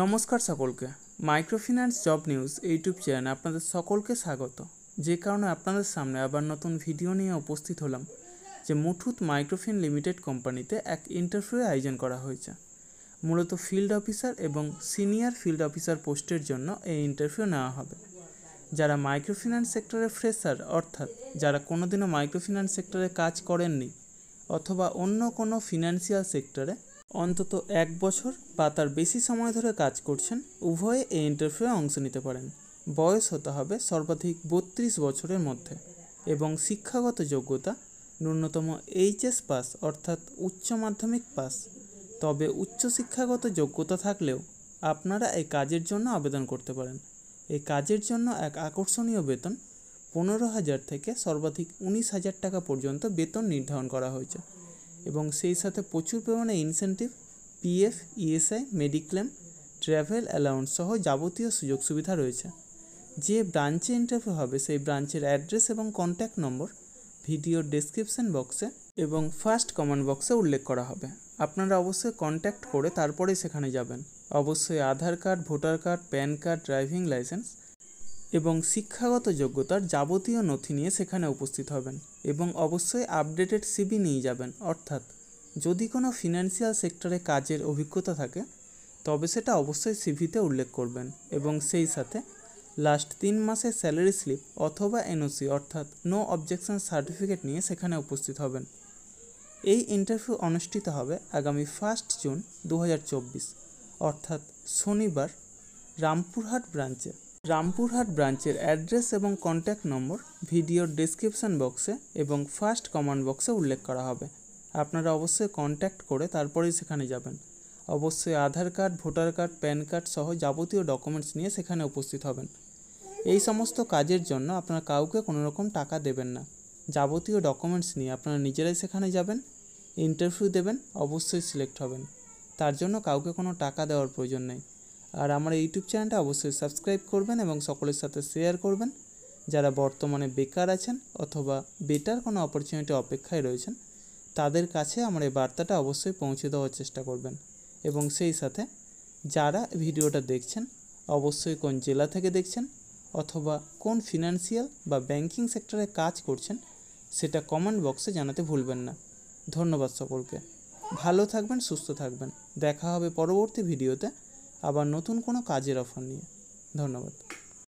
নমস্কার সকলকে। Microfinance job news YouTube চ্যানেলে আপনাদের সকলকে স্বাগত। যে কারণে আপনাদের সামনে আবার নতুন ভিডিও নিয়ে উপস্থিত হলাম যে মুথুট মাইক্রোফিন লিমিটেড কোম্পানিতে এক ইন্টারভিউ আয়োজন করা হয়েছে। মূলত ফিল্ড অফিসার এবং সিনিয়র ফিল্ড অফিসার পোস্টের জন্য এই ইন্টারভিউ নেওয়া হবে। যারা মাইক্রোফিন্যান্স সেক্টরে ফ্রেশার, অর্থাৎ যারা কোনোদিনও মাইক্রোফিন্যান্স সেক্টরে কাজ করেননি অথবা অন্য কোনো ফিনান্সিয়াল সেক্টরে অন্তত 1 বছর বা তার বেশি সময় ধরে কাজ করছেন, উভয়ে এই ইন্টারভিউয়ে অংশ নিতে পারেন। বয়স হতে হবে সর্বাধিক 32 বছরের মধ্যে এবং শিক্ষাগত যোগ্যতা ন্যূনতম এইচএস পাস অর্থাৎ উচ্চ মাধ্যমিক পাস। তবে উচ্চশিক্ষাগত যোগ্যতা থাকলেও আপনারা এই কাজের জন্য আবেদন করতে পারেন। এই কাজের জন্য এক আকর্ষণীয় বেতন 15,000 থেকে সর্বাধিক 19,000 টাকা পর্যন্ত বেতন নির্ধারণ করা হয়েছে এবং সেই সাথে প্রচুর পরিমাণে incentive, PF, ESI, mediclaim, travel allowance সহ যাবতীয় সুযোগ সুবিধা রয়েছে। যে ব্রাঞ্চে ইন্টারভিউ হবে সেই ব্রাঞ্চের অ্যাড্রেস এবং কন্ট্যাক্ট নম্বর ভিডিওর ডেসক্রিপশন বক্সে এবং ফার্স্ট কমেন্ট বক্সে উল্লেখ করা হবে। আপনারা অবশ্যই কন্ট্যাক্ট করে তারপরেই সেখানে যাবেন। অবশ্যই Aadhaar card, voter card, PAN card, driving licence এবং শিক্ষাগত যোগ্যতার যাবতীয় নথি নিয়ে সেখানে উপস্থিত হবেন এবং অবশ্যই আপডেটেড সিভি নিয়ে যাবেন। অর্থাৎ যদি কোনো ফিনান্সিয়াল সেক্টরে কাজের অভিজ্ঞতা থাকে তবে সেটা অবশ্যই সিভিতে উল্লেখ করবেন এবং সেই সাথে লাস্ট 3 মাসের স্যালারি স্লিপ অথবা এনওসি অর্থাৎ নো অবজেকশন সার্টিফিকেট নিয়ে সেখানে উপস্থিত হবেন। এই ইন্টারভিউ অনুষ্ঠিত হবে আগামী 1 জুন 2024 অর্থাৎ শনিবার রামপুরহাট ব্রাঞ্চের অ্যাড্রেস এবং কন্ট্যাক্ট নম্বর ভিডিওর ডেসক্রিপশন বক্সে এবং ফার্স্ট কমেন্ট বক্সে উল্লেখ করা হবে। আপনারা অবশ্যই কন্ট্যাক্ট করে তারপরেই সেখানে যাবেন। অবশ্যই Aadhaar card, voter card, PAN card সহ যাবতীয় ডকুমেন্টস নিয়ে সেখানে উপস্থিত হবেন। এই সমস্ত কাজের জন্য আপনারা কাউকে কোনো রকম টাকা দেবেন না। যাবতীয় ডকুমেন্টস নিয়ে আপনারা নিজেরাই সেখানে যাবেন, ইন্টারভিউ দেবেন, অবশ্যই সিলেক্ট হবেন। তার জন্য কাউকে কোনো টাকা দেওয়ার প্রয়োজন নেই। আর আমার ইউটিউব চ্যানেলটা অবশ্যই সাবস্ক্রাইব করবেন এবং সকলের সাথে শেয়ার করবেন। যারা বর্তমানে বেকার আছেন অথবা বেটার কোনো অপরচুনিটি অপেক্ষায় রয়েছেন তাদের কাছে আমার এই বার্তাটা অবশ্যই পৌঁছে দেওয়ার চেষ্টা করবেন। এবং সেই সাথে যারা ভিডিওটা দেখছেন অবশ্যই কোন জেলা থেকে দেখছেন অথবা কোন ফিনান্সিয়াল বা ব্যাংকিং সেক্টরে কাজ করছেন সেটা কমেন্ট বক্সে জানাতে ভুলবেন না। ধন্যবাদ সকলকে। ভালো থাকবেন, সুস্থ থাকবেন। দেখা হবে পরবর্তী ভিডিওতে আবার নতুন কোনো কাজের অফার নিয়ে। ধন্যবাদ।